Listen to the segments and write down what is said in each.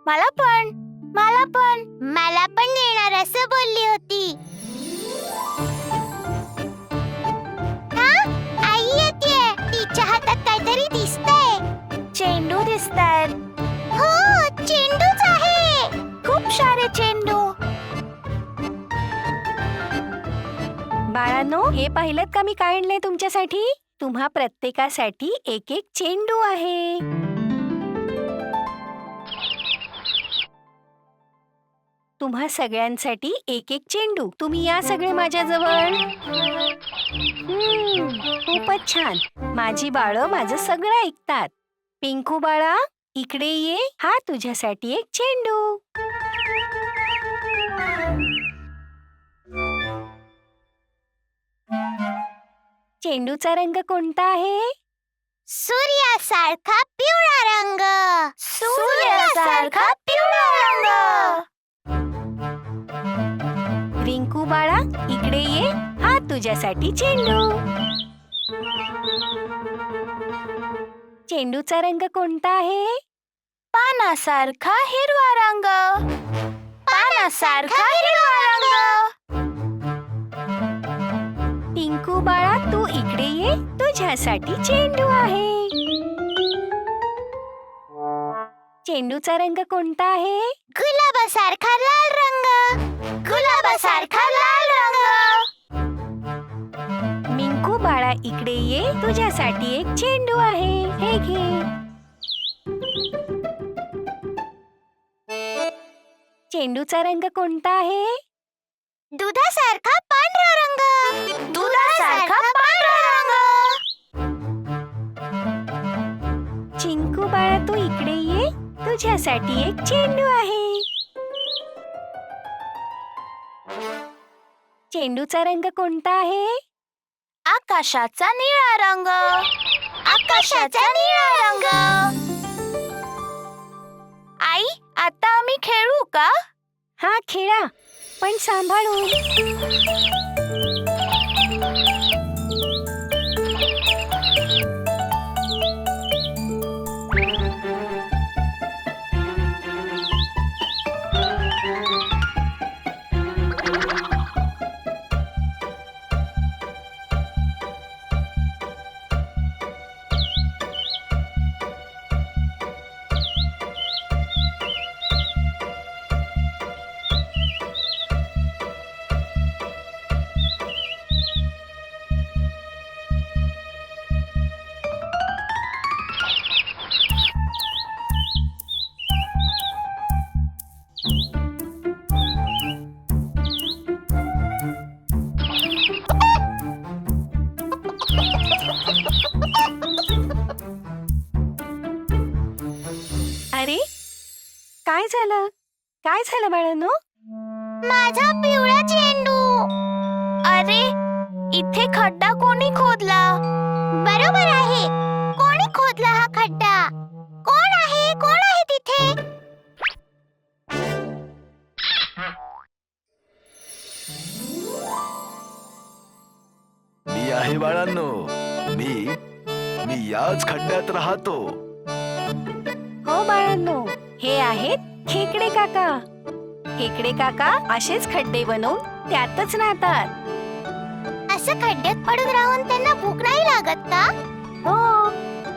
मला पण मला पण मला पण देणार असं बोलली होती. आई येतेय. तिच्या हातात काहीतरी दिसतंय. चेंडू दिसतायत. हो, चेंडूच आहे. खूप सारे चेंडू. बाळांनो, हे पाहिलं का मी काय आणलंय तुमच्यासाठी? तुम्हा प्रत्येकासाठी एक एक चेंडू आहे. तुम्हा सगळ्यांसाठी एक एक चेंडू. तुम्ही या सगळे माझ्याजवळ. खूपच छान. माझी बाळं माझं सगळं ऐकतात. पिंकू बाळा, इकडे ये. हा तुझ्यासाठी एक चेंडू. चेंडूचा रंग कोणता आहे? सूर्यासारखा पिवळा रंग. सूर्यासारखा पिवळा रंग. रिंकू बाळा, इकडे ये. हा तुझ्यासाठी चेंडू. चेंडूचा रंग कोणता आहे? पानासारखा हिरवा रंग. पानासारखा हिरवा रंग. पिंकू बाळा, तू इकडे ये. तुझ्यासाठी चेंडू आहे. चेंडूचा रंग कोणता आहे? गुलाबासारखा लाल रंग. गुलाबासारखा लाल रंग. मिंकू बाळा, इकडे ये. तुझ्यासाठी एक चेंडू आहे. हे घे. चेंडूचा रंग कोणता आहे? दुधासारखा पांढरा रंग. दुधासारखा पांढरा रंग. चिंकू बाळा, तू इकडे ये. तुझ्यासाठी एक चेंडू आहे. चेंडूचा रंग कोणता आहे? आकाशाचा निळा रंग. आकाशाचा निळा रंग. आई, आता आम्ही खेळू का? हा, खेळा, पण सांभाळून. अरे, काय झालं? काय झालं बाळांनो? माझा पिवळा चेंडू. अरे, इथे खड्डा कोणी खोदला? बरोबर आहे. कोणी खोदला हा खड्डा? कोण आहे? कोण आहे तिथे? मी आहे बाळांनो. मी याच खड्ड्यात राहतो. हो बाळांनो, हे आहेत खेकडे काका. खेकडे काका असेच खड्डे बनवून त्यातच राहतात. असं खड्ड्यात पडून राहून त्यांना भूक नाही लागत का? हो,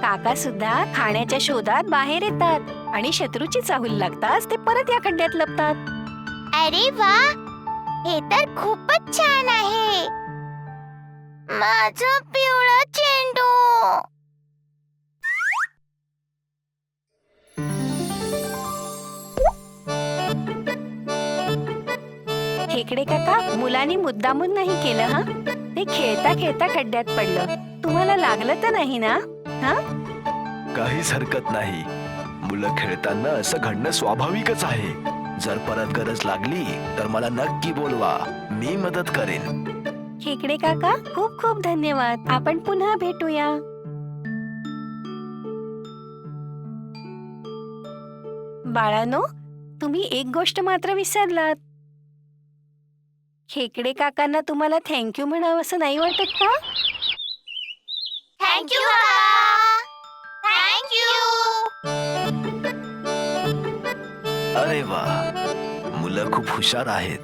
काका सुद्धा खाण्याच्या शोधात बाहेर येतात आणि शत्रूची चाहूल लागताच ते परत या खड्ड्यात लपतात. अरे वा, हे तर खूपच छान आहे. माझं पिवळं चेंडू. खेकडे काका, मुलांनी मुद्दामून नाही केलं. हा, ते खेळता खेळता खड्ड्यात पडलं. तुम्हाला लागलं तर नाही ना? हा, काहीच हरकत नाही. मुलं खेळताना असं घडणं स्वाभाविकच आहे. जर परत गरज लागली तर मला नक्की बोलवा. मी मदत करेन. खेकडे काका, खूप खूप धन्यवाद. आपण पुन्हा भेटूया. बाळांनो, तुम्ही एक गोष्ट मात्र विसरलात. खेकडे काकांना तुम्हाला थँक्यू म्हणावं असं नाही वाटत का? थँक्यू. थँक्यू. अरे वा, मुलं खूप हुशार आहेत.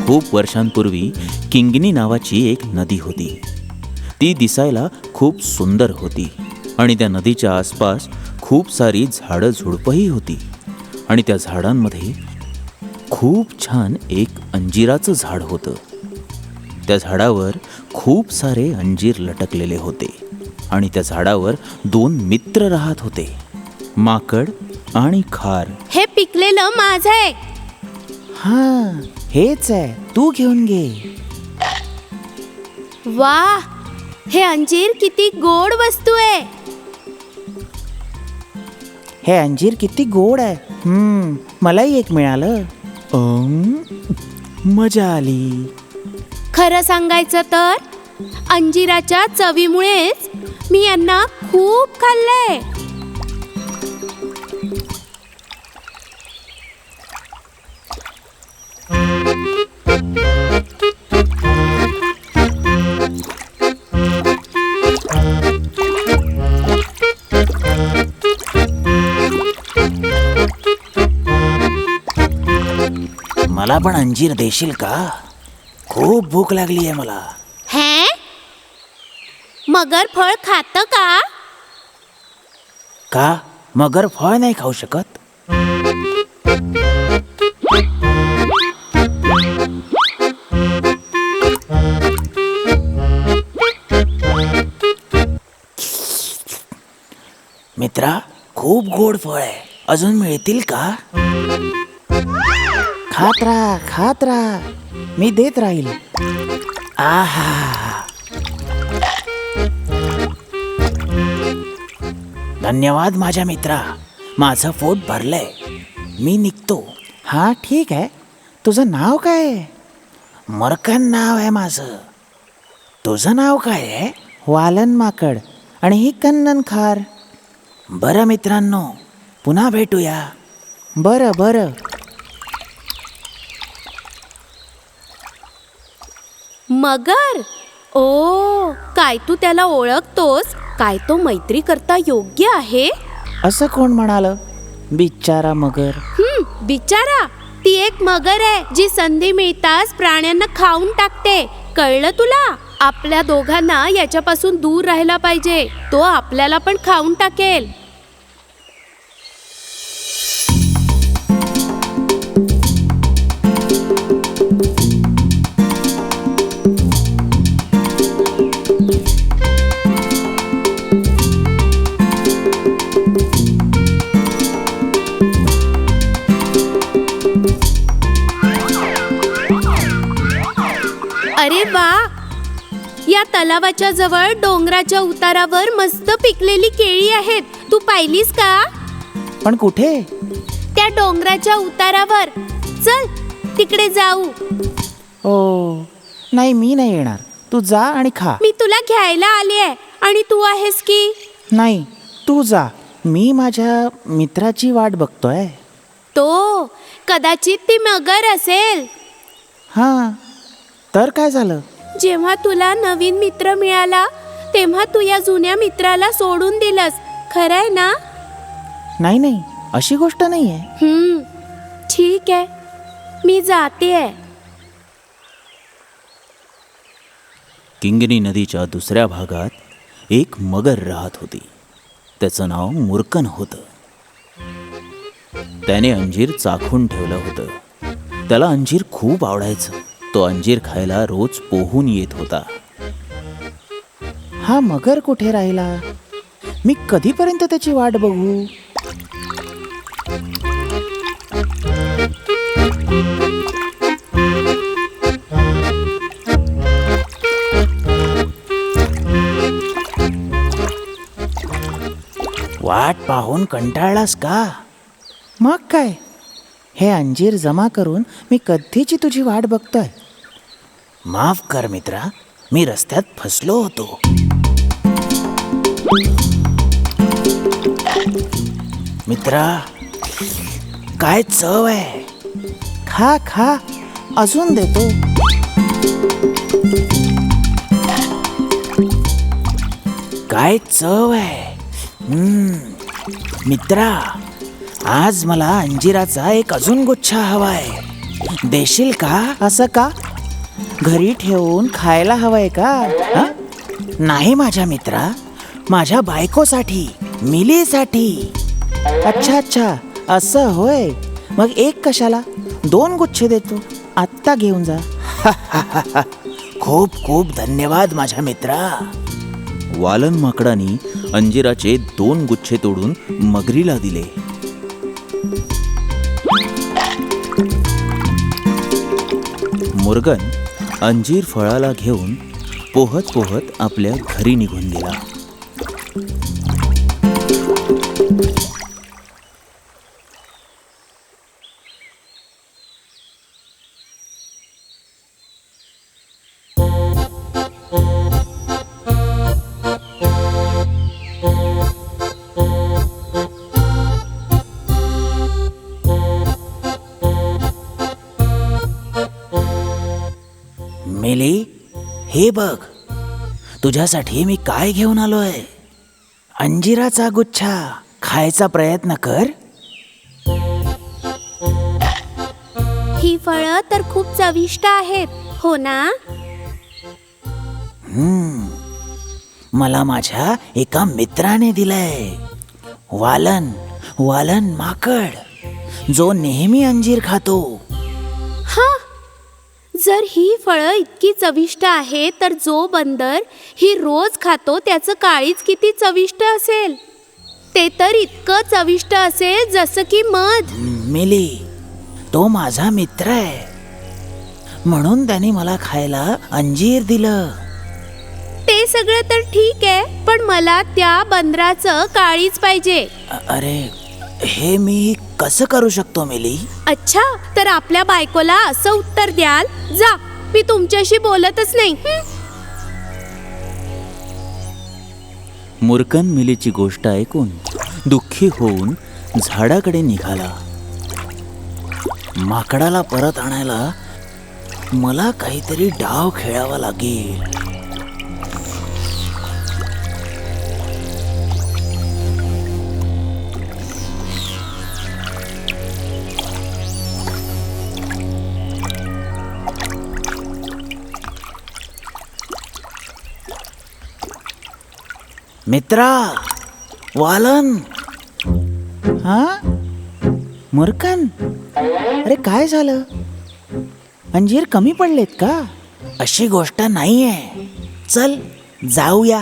खूप वर्षांपूर्वी किंगिनी नावाची एक नदी होती. ती दिसायला खूप सुंदर होती आणि त्या नदीच्या आसपास खूप सारी झाडं झुडपंही होती. आणि त्या झाडांमध्ये खूप छान एक अंजिराचं झाड होतं. त्या झाडावर खूप सारे अंजीर लटकलेले होते आणि त्या झाडावर 2 मित्र राहत होते, माकड आणि खार. हे पिकलेलं माझं आहे. हां, हेच आहे, तू घेऊन घे. वा, हे अंजीर किती गोड वस्तू आहे. हे अंजीर किती गोड आहे. मलाही एक मिळालं. मजा आली. खरं सांगायचं तर अंजिराच्या चवीमुळेच मी यांना खूप खाल्लंय. मला पण अंजीर देशील का? खूप भूक लागली आहे मला. हे मगर फळ खातं का? का मगर फळ नाही खाऊ शकत? मित्रा, खूप गोड फळ आहे. अजून मिळतील का? खात राहा, मी देत राहील. आहा, धन्यवाद माझ्या मित्रा. माझं पोट भरलंय. मी निघतो. हा ठीक आहे. तुझं नाव काय आहे? मरकन नाव आहे माझं. तुझं नाव काय आहे? वालन माकड आणि ही कन्नन खार. बरं मित्रांनो, पुन्हा भेटूया. बरं. मगर? ओ, काय तू त्याला ओळखतोस? काय तो मैत्री करता योग्य आहे? असं कोण म्हणालं? बिचारा मगर. बिचारा, ती एक मगर आहे जी संधी मिळताच प्राण्यांना खाऊन टाकते. कळलं तुला? आपल्या दोघांना याच्यापासून दूर राहायला पाहिजे. तो आपल्याला पण खाऊन टाकेल. अरे वा, या तलावाच्या जवळ डोंगराच्या उतारावर मस्त पिकलेली केळी आहेत. तू पाहिलीस का? पण कुठे? त्या डोंगराच्या उतारावर. चल तिकडे जाऊ. ओ नाही, मी नाही येणार. तू जा आणि खा. मी तुला घ्यायला आली आहे आणि तू आहेस की? नाही, तू जा. मी माझ्या मित्राची वाट बघतोय. तो कदाचित ती मगर असेल. हां, तर काय झालं? जेव्हा तुला नवीन मित्र मिळाला तेव्हा तू या जुन्या मित्राला सोडून दिलंस. खरंय ना? नाही, अशी गोष्ट नाही आहे. ठीक आहे, मी जातेय. किंगिनी नदीच्या दुसऱ्या भागात एक मगर राहत होती. त्याचं नाव मुरकन होतं. त्याने अंजीर चाखून ठेवलं होतं. त्याला अंजीर खूप आवडायचं. तो अंजीर खायला रोज पोहून येत होता. हा मगर कुठे राहिला? मी कधीपर्यंत त्याची वाट बघू? वाट पाहून कंटाळलास का? मग काय, हे अंजीर जमा करून मी कधीची तुझी वाट बघतोय. माफ कर मित्रा, मी रस्त्यात फसलो होतो. मित्रा, काय चव आहे. खा, अजून देतो. काय चव आहे. मित्रा, आज मला अंजिराचा एक अजून गुच्छा हवाय. देशील का? असं का? घरी ठेवून खायला हवाय का? हा? नाही माझ्या मित्रा, माझ्या बायकोसाठी, मिलीसाठी. अच्छा अच्छा, असं होय. मग एक कशाला? 2 गुच्छे देतो, आत्ता घेऊन जा. खूप खूप धन्यवाद माझ्या मित्रा. वालन माकडाने अंजिराचे 2 गुच्छे तोडून मगरीला दिले. मुर्गन अंजीर फळाला घेऊन पोहत पोहत आपल्या घरी निघून गेला. मिली, हे बघ, तुझ्यासाठी मी काय घेऊन आलोय. अंजिराचा गुच्छा. खायचा प्रयत्न कर. ही फळं तर खूप चविष्ट आहेत, हो ना? मला माझ्या एका मित्राने दिलंय. वालन वालन माकड, जो नेहमी अंजीर खातो. हा, जर ही फळं इतकी चविष्ट आहे तर जो बंदर ही रोज खातो त्याचं काळीज किती चविष्ट असेल. ते तर इतकं चविष्ट असेल जसं की मध. मिली, तो माझा मित्र आहे, म्हणून त्याने मला खायला अंजीर दिलं. ते सगळं तर ठीक आहे, पण मला त्या बंदराचं काळीज पाहिजे. अरे, हे मी कसं करू शकतो मिली? अच्छा, तर आपल्या बायकोला असं उत्तर द्याल? जा, मी तुमच्याशी बोलतच नाही. मुर्कन मिलीची गोष्ट ऐकून दुःखी होऊन झाडाकडे निघाला. माकडाला परत आणायला मला काहीतरी डाव खेळावा लागेल. मित्रा, वालन. हा, मुर्कन, अरे काय झालं? अंजीर कमी पडलेत का? अशी गोष्ट नाहीये. चल जाऊया.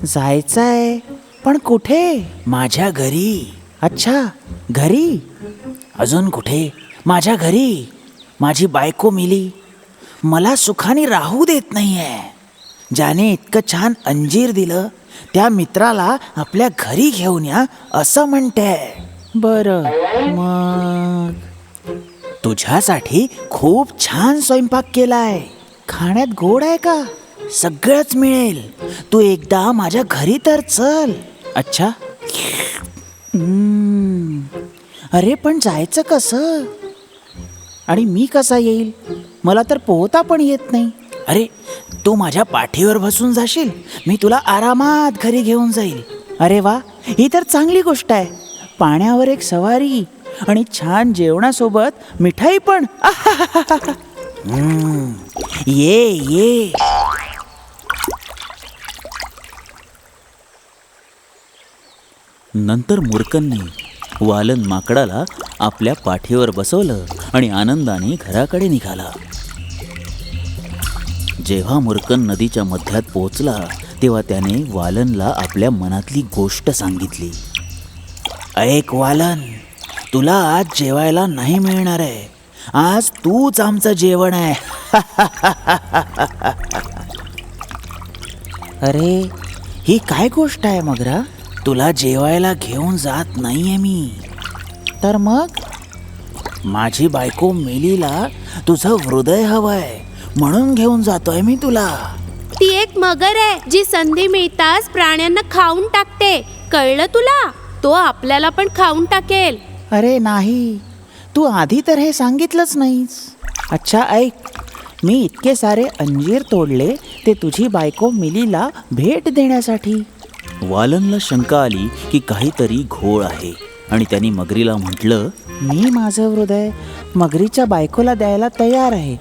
जायचंय, पण कुठे? माझ्या घरी. अच्छा, घरी? अजून कुठे? माझ्या घरी. माझी बायको मिली मला सुखाने राहू देत नाहीये. ज्याने इतकं छान अंजीर दिलं त्या मित्राला आपल्या घरी घेऊन या असं म्हणते. बरं, मग तुझ्यासाठी खूप छान स्वयंपाक केलाय. खाण्यात गोड आहे का? सगळंच मिळेल. तू एकदा माझ्या घरी तर चल. अच्छा. अरे, पण जायचं कसं? आणि मी कसा येईल? मला तर पोहता पण येत नाही. अरे, तू माझ्या पाठीवर बसून जाशील, मी तुला आरामात घरी घेऊन जाईल. अरे वा, ही तर चांगली गोष्ट आहे. पाण्यावर एक सवारी आणि छान जेवणासोबत मिठाई पण. ये ये. नंतर मुर्कनने वालन माकडाला आपल्या पाठीवर बसवलं आणि आनंदाने घराकडे निघाला. जेव्हा मुर्कन नदीच्या मध्यात पोहोचला तेव्हा त्याने वालनला आपल्या मनातली गोष्ट सांगितली. ऐक वालन, तुला आज जेवायला नाही मिळणार आहे. आज तूच आमचं जेवण आहे. अरे, ही काय गोष्ट आहे मगरा? तुला जेवायला घेऊन जात नाहीये मी. तर मग? माझी बायको मिलीला तुझं हृदय हवंय म्हणून घेऊन जातोय मी तुला. ती एक मगर आहे जी संधी मिळताच प्राण्यांना खाऊन टाकते. कळलं तुला? तो आपल्याला पण खाऊन टाकेल. अरे नाही, तू आधी तर हे सांगितलंच नाहीस. अच्छा, ऐक, मी इतके सारे अंजीर तोडले ते तुझी बायको मिलीला भेट देण्यासाठी. वालनला शंका आली की काहीतरी घोळ आहे आणि त्यांनी मगरीला म्हटलं, मी माझं हृदय मगरीच्या बायकोला द्यायला तयार आहे,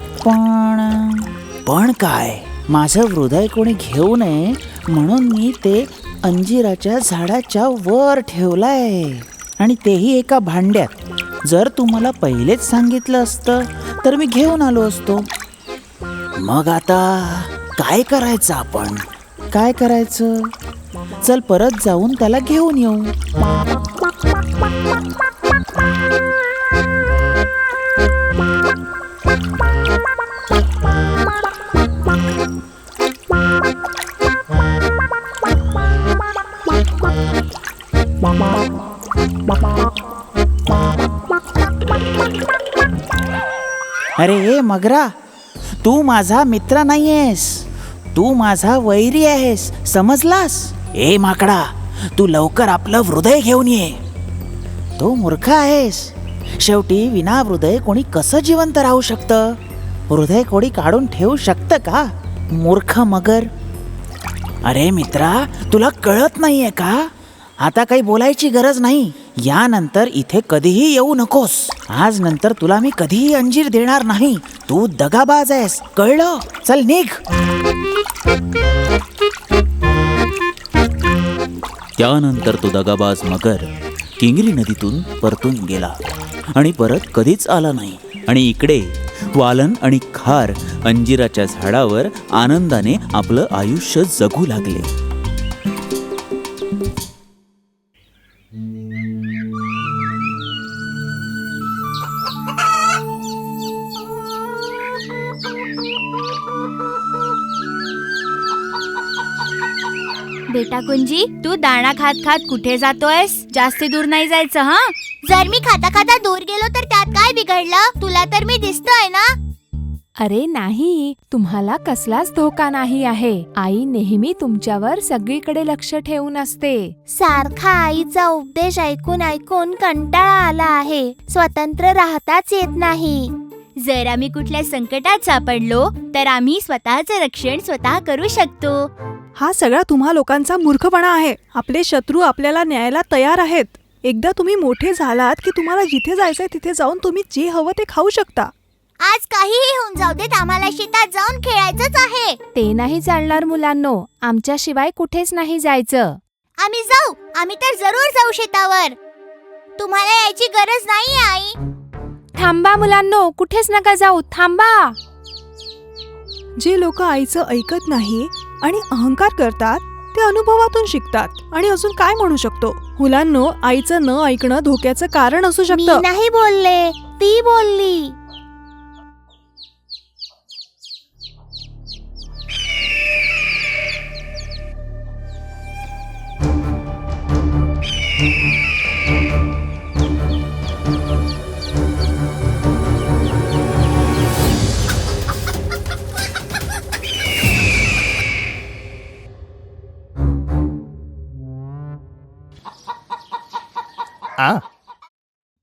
पण काय, माझं हृदय कोणी घेऊ नये म्हणून मी ते अंजिराच्या झाडाच्या वर ठेवलंय, आणि तेही एका भांड्यात. जर तू मला पहिलेच सांगितलं असतं तर मी घेऊन आलो असतो. मग आता काय करायचं आपण? काय करायचं? चल परत जाऊन त्याला घेऊन येऊ. अरे ए मगरा, तू माझा मित्र नाहीयेस, तू माझा वैरी आहेस, समजलास? ए माकडा, तू लवकर आपलं हृदय घेऊन ये. तो मूर्ख आहेस. शेवटी विना हृदय कोणी कसं जिवंत राहू शकतं? हृदय कोणी काढून ठेवू शकतं का? मूर्ख मगर. अरे मित्रा, तुला कळत नाहीये का? आता काही बोलायची गरज नाही. यानंतर इथे कधीही येऊ नकोस. आज नंतर तुला मी कधीही अंजीर देणार नाही. तू दगाबाज आहेस, कळलं? चल निघ. त्यानंतर तो दगाबाज मगर किंगरी नदीतून परतून गेला आणि परत कधीच आला नाही. आणि इकडे वालन आणि खार अंजिराच्या झाडावर आनंदाने आपलं आयुष्य जगू लागले. बेटा कुंजी, तू दाणा खात खात कुठे जातोयस? जास्ती दूर नाही जायचं हा. जर मी खाता खाता दूर गेलो तर त्यात काय बिघडलं? तुला तर मी दिसतोय ना. अरे नाही, तुम्हाला कसलाच धोका नाही आहे. आई नेहमी तुमच्यावर सगळीकडे लक्ष ठेवून असते. सारखा आईचा उपदेश ऐकून ऐकून कंटाळा आला आहे. स्वतंत्र राहताच येत नाही. जर आम्ही कुठल्या संकटात सापडलो तर आम्ही स्वतःचं रक्षण स्वतः करू शकतो. हा सगळा तुम्हा लोकांचा मूर्खपणा आहे. आपले शत्रू आपल्याला न्यायला तयार आहेत. एकदा तुम्ही मोठे झालात की तुम्हाला जिथे जायचंय तिथे जाऊन तुम्ही जे हवं ते खाऊ शकता. आज काहीही होऊन जाऊ देत, आम्हाला शेतात जाऊन खेळायचंच आहे. ते नाही चालणार मुलांनो, आमच्याशिवाय कुठेच नाही जायचं. आम्ही जाऊ, आम्ही तर जरूर जाऊ शेतावर. तुम्हाला यायची गरज नाहीये आई. थांबा मुलांनो, कुठेच नका जाऊ, थांबा. जे लोक आईचं ऐकत नाही आणि अहंकार करतात ते अनुभवातून शिकतात. आणि अजून काय म्हणू शकतो? मुलांनो, आईचं न ऐकणं धोक्याचं कारण असू मी शकतं. नाही बोलले, ती बोलली.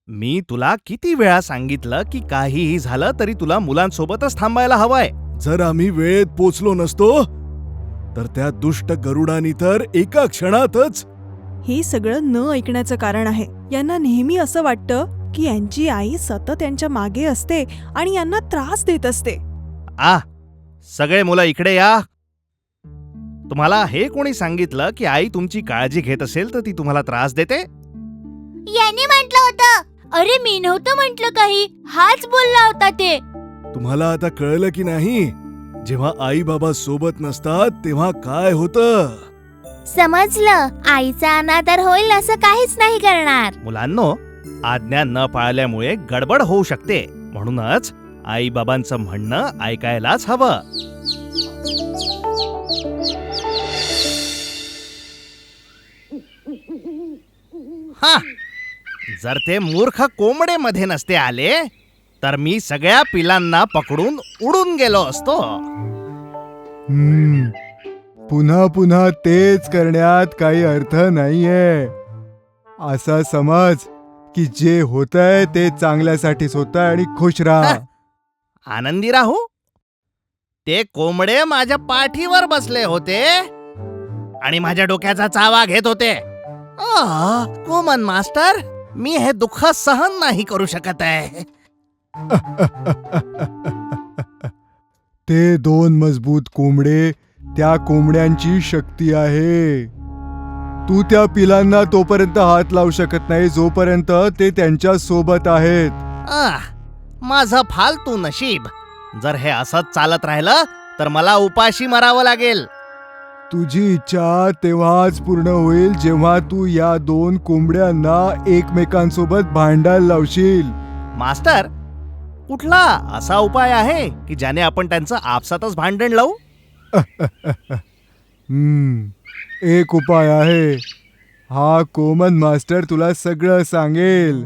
मी तुला किती वेळा सांगितलं की काहीही झालं तरी तुला मुलांसोबतच थांबायला हवंय. जर आम्ही वेळेत पोचलो नसतो तर त्या दुष्ट गरुडानी तर एका क्षणातच. हे सगळं न ऐकण्याचं कारण आहे. यांना नेहमी असं वाटतं की यांची आई सतत यांच्या मागे असते आणि यांना त्रास देत असते. सगळे मुलं इकडे या. तुम्हाला हे कोणी सांगितलं की आई तुमची काळजी घेत असेल तर ती तुम्हाला त्रास देते? यांनी म्हटलं होतं. अरे मी नव्हतं म्हटलं काही, हाच बोलला होता ते. तुम्हाला आता कळलं की नाही, जेव्हा आई बाबा सोबत नसतात तेव्हा काय होतं? समजलं. आईचा अनादर होईल असं काहीच नाही करणार. मुलांनो, आज्ञा न पाळल्यामुळे गडबड होऊ शकते. म्हणूनच आई बाबांचं म्हणणं ऐकायलाच हवं. जर ते मूर्ख कोंबडे मध्ये नसते आले तर मी सगळ्या पिलांना पकडून उडून गेलो असतो. पुन्हा पुन्हा तेच करण्यात काही अर्थ नाहीये. असा समज की जे होतंय ते चांगल्यासाठीच होतंय आणि खुश राहा. आनंदी राहू. ते कोंबडे माझ्या पाठीवर बसले होते आणि माझ्या डोक्याचा चावा घेत होते. कोमन मास्टर, मी हे दुःख सहन नाही करू शकत आहे. ते 2 मजबूत कोंबडे, त्या कोंबड्यांची शक्ती आहे. तू त्या पिलांना तोपर्यंत हात लावू शकत नाही जोपर्यंत ते त्यांच्या सोबत आहेत. माझं फालतू नशीब. जर हे असंच चालत राहिलं तर मला उपाशी मरावं लागेल. तुझी इच्छा तेव्हाच पूर्ण होईल जेव्हा तू या 2 कोंबड्यांना एकमेकांसोबत भांडायला लावशील. मास्टर, कुठला असा उपाय आहे की ज्याने आपण त्यांचं आपसातच भांडण लावू? एक उपाय आहे. हा कोमन मास्टर तुला सगळं सांगेल.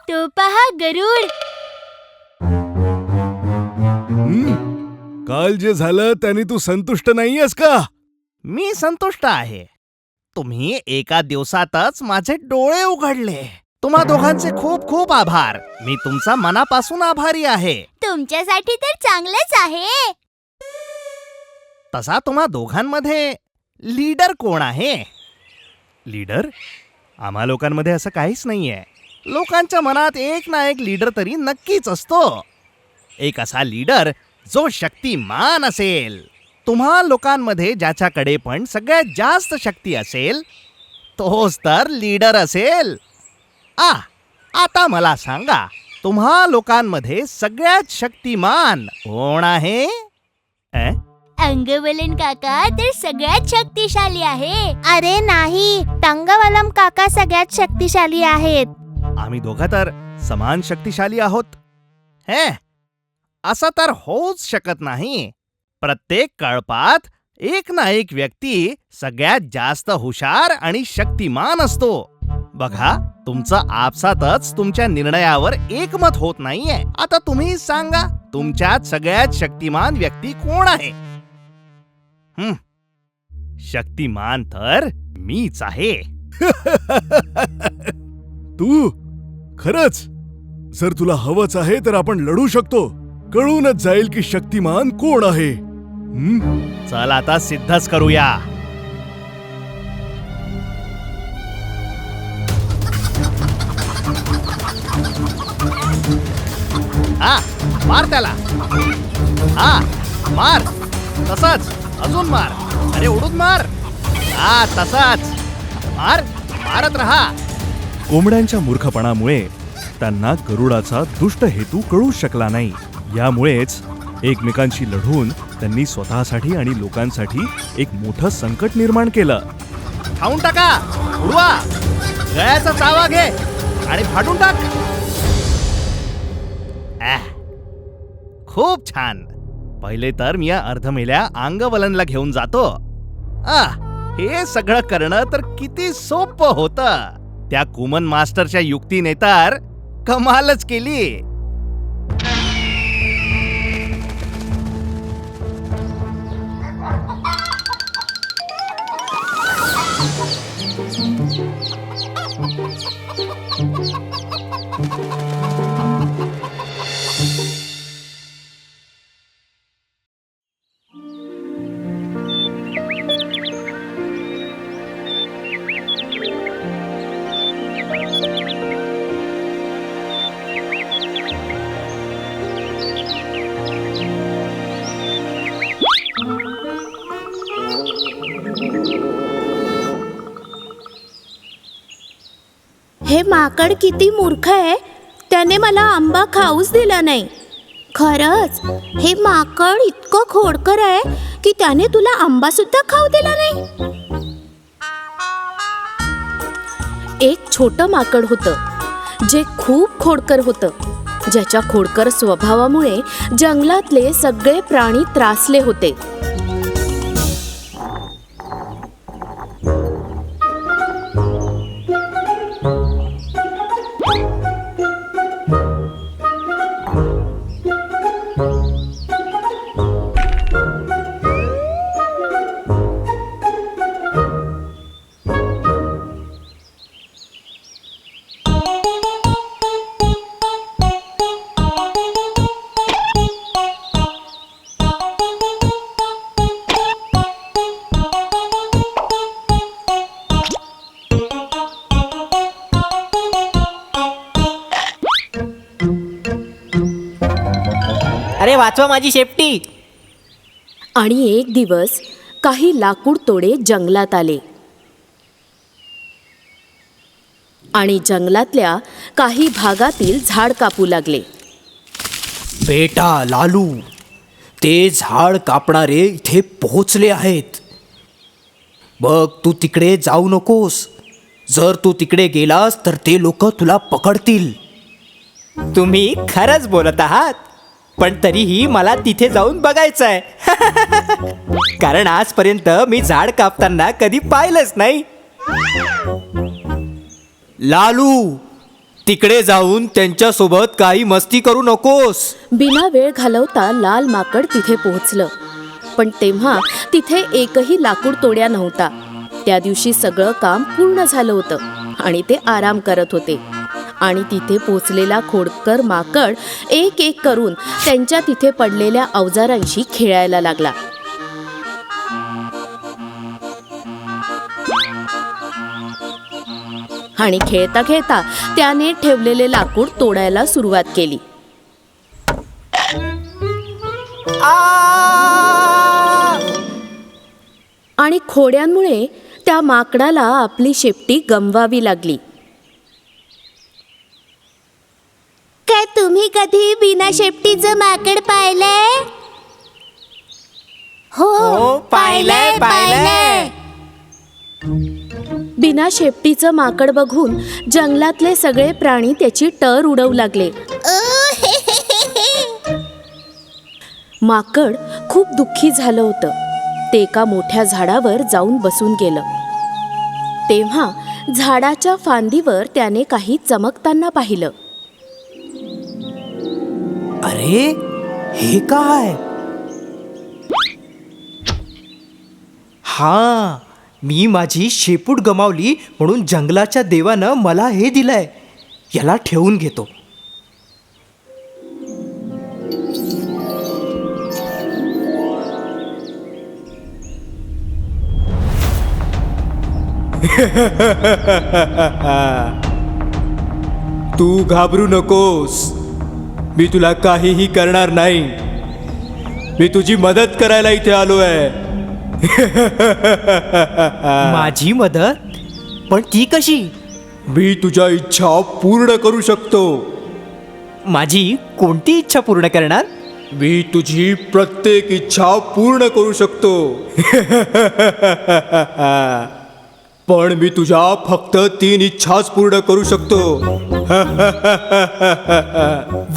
तो पहा गरुड. काल जे झालं त्याने तू संतुष्ट नाहीयेस का? मी संतुष्ट आहे. तुम्ही एका दिवसातच माझे डोळे उघडले. तुम्हा दोघांचे खूप खूप आभार. मी तुमचा मनापासून आभारी आहे. तुमच्यासाठी तर चांगलंच आहे. तसा तुम्हा दोघांमध्ये लीडर कोण आहे? लीडर? आम्हा लोकांमध्ये असं काहीच नाहीये. लोकांच्या मनात एक ना एक लीडर तरी नक्कीच असतो. एक असा लीडर जो शक्तिमान असेल. तुम्हा लोकांमध्ये ज्याच्याकडे पण सगळ्यात जास्त शक्ती असेल तोच तर लीडर असेल. आता मला सांगा, तुम्हा लोकांमध्ये सगळ्यात शक्तिमान कोण आहे? अंगवलन काका तर सगळ्यात शक्तिशाली आहे. अरे नाही, तंगवलम काका सगळ्यात शक्तिशाली आहेत. आम्ही दोघं तर समान शक्तिशाली आहोत. असं तर होऊच शकत नाही. प्रत्येक कळपात एक ना एक व्यक्ती सगळ्यात जास्त हुशार आणि शक्तिमान असतो. बघा, तुमचं आपसातच तुमच्या निर्णयावर एकमत होत नाहीये. आता तुम्ही सांगा, तुमच्यात सगळ्यात शक्तिमान व्यक्ती कोण आहे? शक्तिमान तर मीच आहे. तू खरंच? जर तुला हवंच आहे तर आपण लढू शकतो. कळूनच जाईल की शक्तिमान कोण आहे. चल आता सिद्धच करूया. मार त्याला. मार. तसाच अजून मार. अरे उडून मार. तसाच मारत राहा. कोंबड्यांच्या मूर्खपणामुळे त्यांना गरुडाचा दुष्ट हेतू कळू शकला नाही. यामुळेच एकमेकांशी लढून त्यांनी स्वतःसाठी आणि लोकांसाठी एक मोठं संकट निर्माण केलं. खाऊन टाका. उडवा. गळ्याचा चावा घे आणि फाटून टाक. खूप छान. पहिले तर मी या अर्धमेल्या अंगवलनला घेऊन जातो. हे सगळं करणं तर किती सोपं होतं. त्या कुमन मास्टरच्या युक्तीने तर कमालच केली. हे माकड किती मूर्ख आहे. त्याने मला आंबा खाऊच दिला नाही. खरंच हे माकड इतकं खोडकर आहे की त्याने तुला आंबा सुद्धा खाऊ दिला नाही. एक छोटं माकड होतं जे खूप खोडकर होतं. ज्याच्या खोडकर स्वभावामुळे जंगलातले सगळे प्राणी त्रासले होते. अरे वाचवा माझी शेपटी. आणि एक दिवस काही लाकूड तोडे जंगलात आले आणि जंगलातल्या काही भागातील झाड कापू लागले. बेटा लालू, ते झाड कापणारे इथे पोहोचले आहेत. बघ, तू तिकडे जाऊ नकोस. जर तू तिकडे गेलास तर ते लोक तुला पकडतील. तुम्ही खरंच बोलत आहात, पण तरीही मला तिथे जाऊन बघायचं आहे. कारण आजपर्यंत मी झाड कापताना कधी पाहिलंच नाही. लालू, तिकडे जाऊन त्यांच्यासोबत काही मस्ती करू नकोस. बिना वेळ घालवता लाल माकड तिथे पोहोचलं, पण तेव्हा तिथे एकही लाकूड तोड्या नव्हता. त्या दिवशी सगळं काम पूर्ण झालं होतं आणि ते आराम करत होते. आणि तिथे पोचलेला खोडकर माकड एक एक करून त्यांच्या तिथे पडलेल्या अवजारांशी खेळायला लागला. आणि खेळता खेळता त्याने ठेवलेले लाकूड तोडायला सुरुवात केली. आणि खोड्यांमुळे त्या माकडाला आपली शेपटी गमवावी लागली. काय तुम्ही कधी बिना शेपटीचं माकड पाहिलंय? हो, पाहिलंय पाहिलंय. बिना शेपटीचं माकड बघून जंगलातले सगळे प्राणी त्याची टर उडवू लागले. माकड खूप दुःखी झालं होतं. ते एका मोठ्या झाडावर जाऊन बसून गेलं. तेव्हा झाडाच्या फांदीवर त्याने काही चमकताना पाहिलं. अरे, हे काय? हा, मी माझी शेपूट गमावली म्हणून जंगलाच्या देवानं मला हे दिलंय. याला ठेवून घेतो. तू घाबरू नकोस. मी तुला काहीही करणार नाही. मी तुझी मदत करायला इथे आलोय. माझी मदत? पण ती कशी? मी तुझ्या इच्छा पूर्ण करू शकतो. माझी कोणती इच्छा पूर्ण करणार? मी तुझी प्रत्येक इच्छा पूर्ण करू शकतो. पण मी तुझ्या फक्त 3 इच्छाच पूर्ण करू शकतो.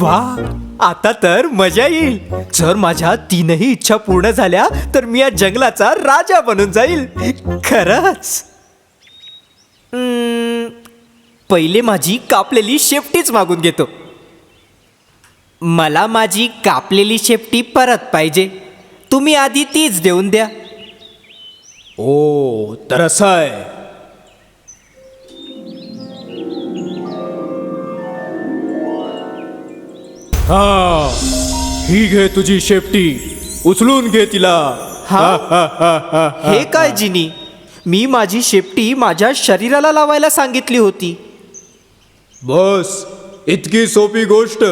वा, आता तर मजा येईल. जर माझ्या 3ही इच्छा पूर्ण झाल्या तर मी या जंगलाचा राजा बनून जाईल. खरंच. पहिले माझी कापलेली शेपटीच मागून घेतो. मला माझी कापलेली शेपटी परत पाहिजे. तुम्ही आधी तीच देऊन द्या. ओ, तर असं आहे. हा, ही घे तुझी शेपटी. उचलून घे तिला. हे काय जिनी? मी माझी शेपटी माझ्या शरीराला लावायला सांगितली होती. बस, इतकी सोपी गोष्ट.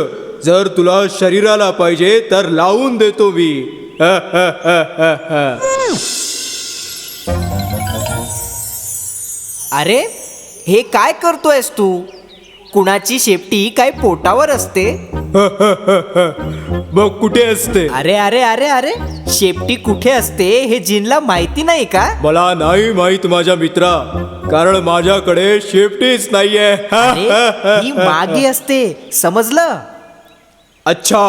जर तुला शरीराला पाहिजे तर लावून देतो मी. अरे, हे काय करतोयस तू? कुणाची शेपटी काय पोटावर असते? बघ, कुठे असते? अरे अरे अरे अरे, शेपटी कुठे असते हे जिनला माहिती नाही का? मला नाही माहित माझ्या मित्रा, कारण माझ्याकडे शेपटीच नाहीये. ही मागे असते, समजलं? अच्छा,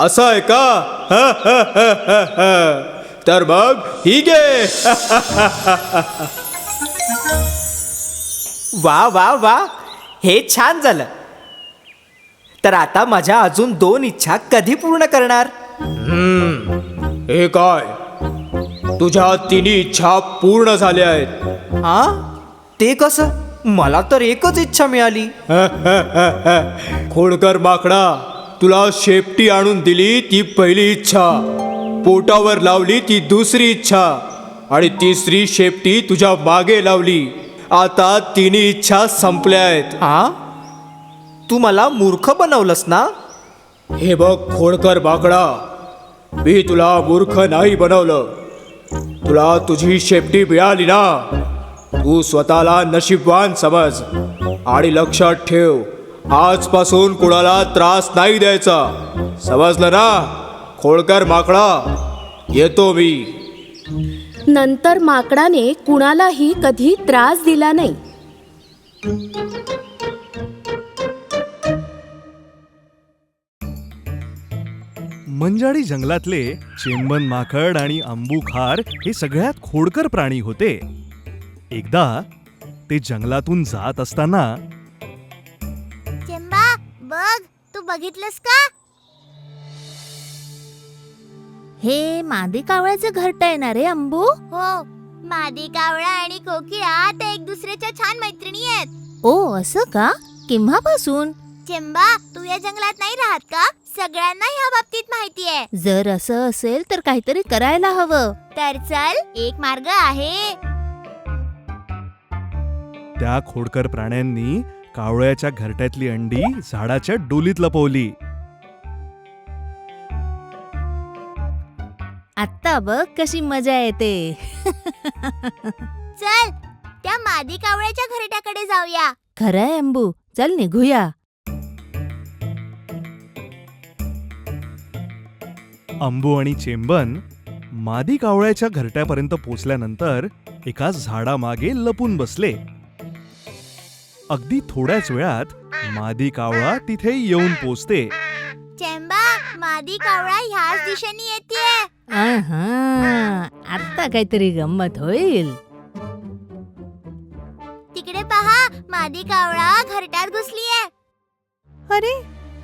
असं आहे का? तर मग ही घे. वा वा वा, हे छान झालं. तर आता माझ्या अजून 2 इच्छा कधी पूर्ण करणार? हे काय, तुझ्या 3 इच्छा पूर्ण झाल्या आहेत. हा, ते कसं? मला तर एकच इच्छा मिळाली. खोडकर माकडा, तुला शेपटी आणून दिली ती पहिली इच्छा, पोटावर लावली ती दुसरी इच्छा, आणि तिसरी शेपटी तुझ्या मागे लावली. आता 3 इच्छा संपल्या आहेत. हा, तू मला मूर्ख बनवलंस ना? हे बघ खोडकर बाकडा, मी तुला मूर्ख नाही बनवलं. तुला तुझी शेपटी मिळाली ना, तू स्वतःला नशीबवान समज आणि लक्षात ठेव, आजपासून कुणाला त्रास नाही द्यायचा. समजलं ना खोडकर माकडा? येतो मी. नंतर माकडाने कुणालाही कधी त्रास दिला नाही. मंजाडी जंगलातले चेंबन माकड आणि अंबुखार हे सगळ्यात खोडकर प्राणी होते. एकदा ते जंगलातून जात असताना चेंबा बघ, तू बघितलंस का? हे मादी कावळ्याचं घरट आहे ना रे अंबू? हो, मादी कावळा आणि कोकिळा ते एक दुसऱ्याच्या छान मैत्रिणी आहेत. ओ असं का? केव्हापासून? चेंबा, तू या जंगलात नाही राहत का? सगळ्यांना ह्या बाबतीत माहिती आहे. जर असं असेल तर काहीतरी करायला हवं. तर चल, एक मार्ग आहे. त्या खोडकर प्राण्यांनी कावळ्याच्या घरट्यातली अंडी झाडाच्या डोलीत लपवली. आता बघ कशी मजा येते. चल, त्या मादी कावळ्याच्या घरट्याकडे जाऊया. खरंय अंबू, चल निघूया. अंबू आणि चेंबन मादी कावळ्याच्या घरट्यापर्यंत पोचल्यानंतर एका झाडामागे लपून बसले. अगदी थोड्याच वेळात मादी कावळा तिथे येऊन पोचते. चेंबा, मादी कावळा ह्याच दिशेने येते. आता काहीतरी गंमत होईल. तिकडे पहा, मादी कावळा घरट्यात घुसलीये. अरे,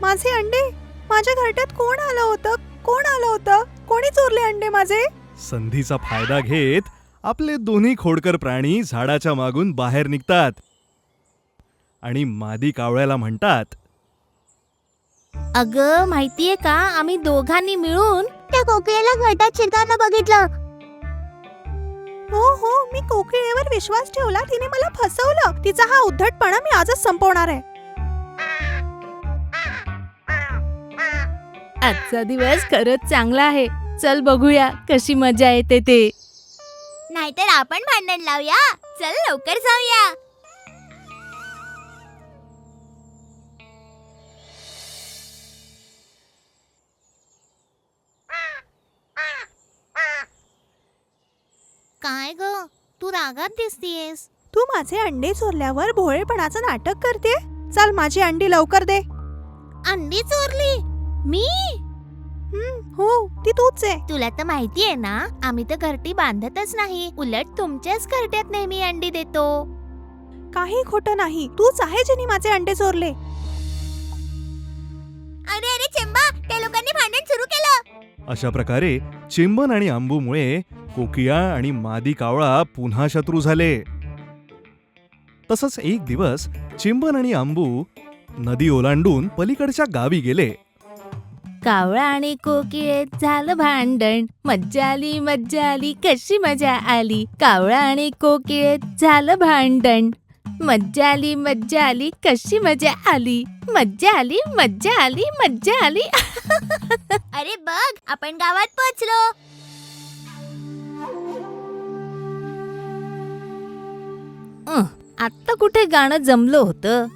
माझे अंडे! माझ्या घरट्यात कोण आलं होतं? कोण आलं होतं? कोणी चोरले अंडे माझे? संधीचा फायदा घेत आपले दोन्ही खोडकर प्राणी झाडाच्या मागून बाहेर निघतात आणि मादी कावळ्याला म्हणतात, अगं माहितीये का, आम्ही दोघांनी मिळून त्या कोकिळेला घरट्यात शिरताना बघितलं. हो हो, मी कोकिळेवर विश्वास ठेवला, तिने मला फसवलं. तिचा हा उद्धटपणा मी आजच संपवणार आहे. आजचा दिवस खरंच चांगला आहे. चल बघूया कशी मजा येते ते. नाहीतर आपण भांडण लावूया. चल लवकर जाऊया. काय ग, तू रागात दिसतीयेस. तू माझे अंडे चोरल्यावर भोळेपणाचं नाटक करते. चल, माझी अंडी लवकर दे. अंडी चोरली? मी? हो, ती तूच आहे. तुला तर माहितीये ना, आम्ही तर घरटी बांधतच नाही. उलट तुमच्याच घरट्यात नेहमी अंडी देतो. काही खोटं नाही. तूच आहे जिने माझे अंडे चोरले. अरे अरे चेंबा, त्या लोकांनी भांडण सुरू केलं. अशा प्रकारे चेंबन आणि अंबूमुळे कोकिळा आणि मादी कावळा पुन्हा शत्रू झाले. तसंच एक दिवस चेंबन आणि अंबू नदी ओलांडून पलीकडच्या गावी गेले. कावळा आणि कोकिळेत झालं भांडण, मज्जा आली कशी मजा आली. कावळा आणि कोकिळेत झालं भांडण, मज्जा आली कशी मजा आली. मज्जा आली. अरे बघ, आपण गावात पोहोचलो. आता कुठे गाणं जमलं होतं.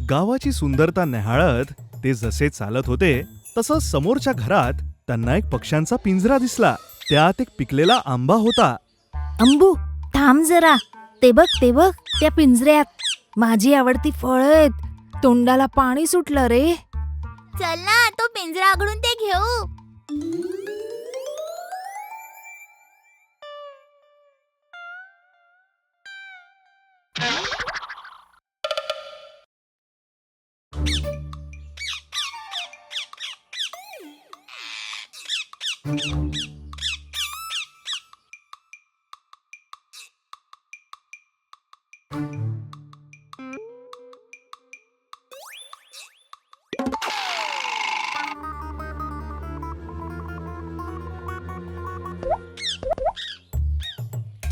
गावाची सुंदरता न्याहाळत ते जसे चालत होते तसं समोरच्या घरात त्यांना एक पक्ष्यांचा पिंजरा दिसला. त्यात एक पिकलेला आंबा होता. अंबू थांब जरा. ते बघ त्या पिंजऱ्यात माझी आवडती फळं आहेत. तोंडाला पाणी सुटलं रे. चल ना, तो पिंजरा उघडून ते घेऊ.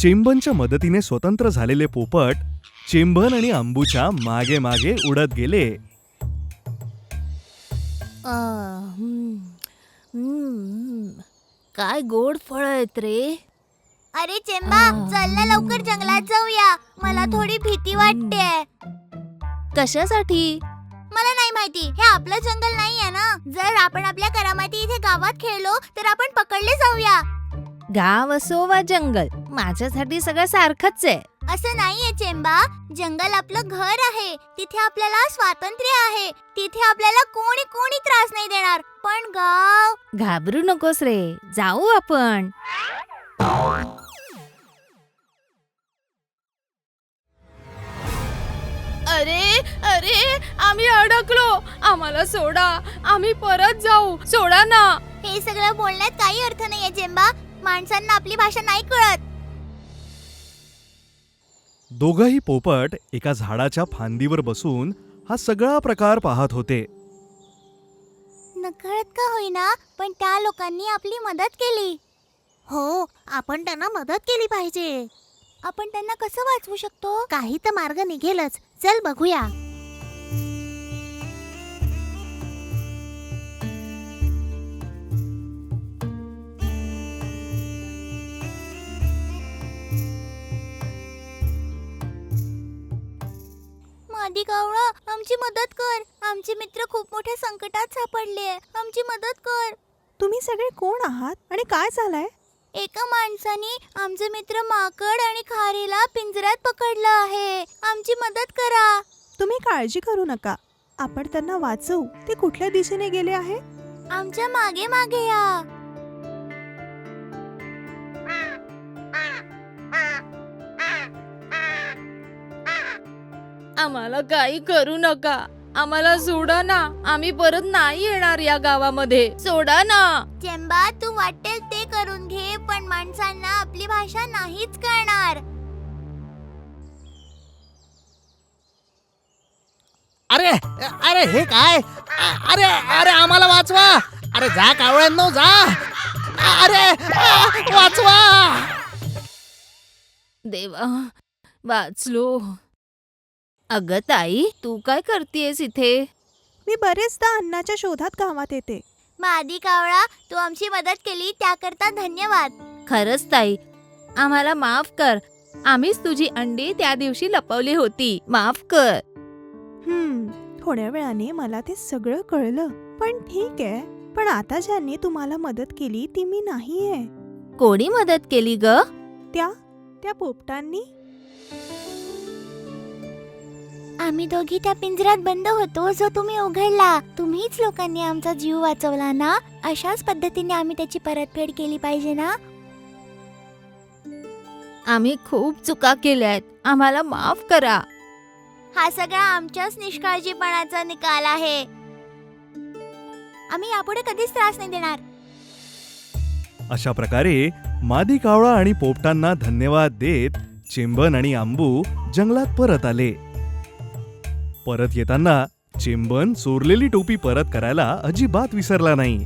चेंबनच्या मदतीने स्वतंत्र झालेले पोपट चेंबन आणि अंबूच्या मागे मागे उडत गेले. काय गोड फळ आहेत रे. अरे चेंबा, चल ना लवकर जंगलात जाऊया. मला थोडी भीती वाटते. कशासाठी? मला नाही माहिती. हे आपलं जंगल नाहीये ना. जर आपण आपल्या करामाती इथे गावात खेळलो तर आपण पकडले जाऊया. गाव असो वा जंगल, माझ्यासाठी सगळं सारखंच आहे. असं नाहीये चेंबा. जंगल आपलं घर आहे. तिथे आपल्याला स्वातंत्र्य आहे. तिथे आपल्याला कोणी त्रास नाही देणार. पण गाव, घाबरू नकोस रे, जाऊ आपण. अरे अरे, आम्ही अडकलो. आम्हाला सोडा, आम्ही परत जाऊ. सोडा ना. हे सगळं बोलण्यात काही अर्थ नाहीये चेंबा. माणसांना आपली भाषा नाही कळत. दोघंही पोपट एका झाडाच्या फांदीवर बसून हा सगळा प्रकार पाहत होते. नकळत का होईना, पण त्या लोकांनी आपली मदत केली. हो, आपण त्यांना मदत केली पाहिजे. आपण त्यांना कसं वाचवू शकतो? काही तर मार्ग निघेलच. चल बघूया. मादी कावळा, आमची मदत कर. आमचे मित्र खूप मोठ्या संकटात सापडले. आमची मदत कर. तुम्ही सगळे कोण आहात आणि काय झालंय? एका माणसाने आमचे मित्र माकड आणि खारीला पिंजऱ्यात पकडलं आहे. आमची मदत करा. तुम्ही काळजी करू नका, आपण त्यांना वाचवू. ते कुठल्या दिशेने गेले आहे? आमच्या मागे मागे या. आम्हाला काही करू नका. आम्हाला सोडा ना. आम्ही परत नाही येणार या गावामध्ये. सोडा ना. चेंबा, तू वाटेल ते करून घे, पण माणसांना आपली भाषा नाहीच कळणार. अरे अरे, हे काय? अरे अरे, आम्हाला वाचवा. अरे जा कावळ्यांनो, जा. अरे वाचवा. देवा, वाचलो. अगं ताई, तू काय करतेस इथे? मी बरेचदा अन्नाच्या शोधात गावात येते. मादी कावळा, तू आमची मदत केली त्याकरता धन्यवाद. खरंच ताई, आम्हाला माफ कर. आम्हीच तुझी अंडी त्या दिवशी लपवली होती. माफ कर. थोड्या वेळाने मला ते सगळं कळलं. पण ठीक आहे. पण आता ज्यांनी तुम्हाला मदत केली ती मी नाहीये. कोणी मदत केली ग? त्या पोपटांनी. आम्ही दोघी त्या पिंजऱ्यात बंद होतो, जो तुम्ही उघडला. तुम्हीच लोकांनी आमचा जीव वाचवला ना. अशाच पद्धतीने आम्ही त्याची परतफेड केली पाहिजे ना. आम्ही खूप चुका केल्यात. आम्हाला माफ करा. हा सगळा आमच्याच निष्काळजीपणाचा निकाल आहे. आम्ही यापुढे कधीच त्रास नाही देणार. अशा प्रकारे मादी कावळा आणि पोपटांना धन्यवाद देत चिंबन आणि आंबू जंगलात परत आले. परत येताना चिंबन चोरलेली टोपी परत करायला अजिबात विसरला नाही.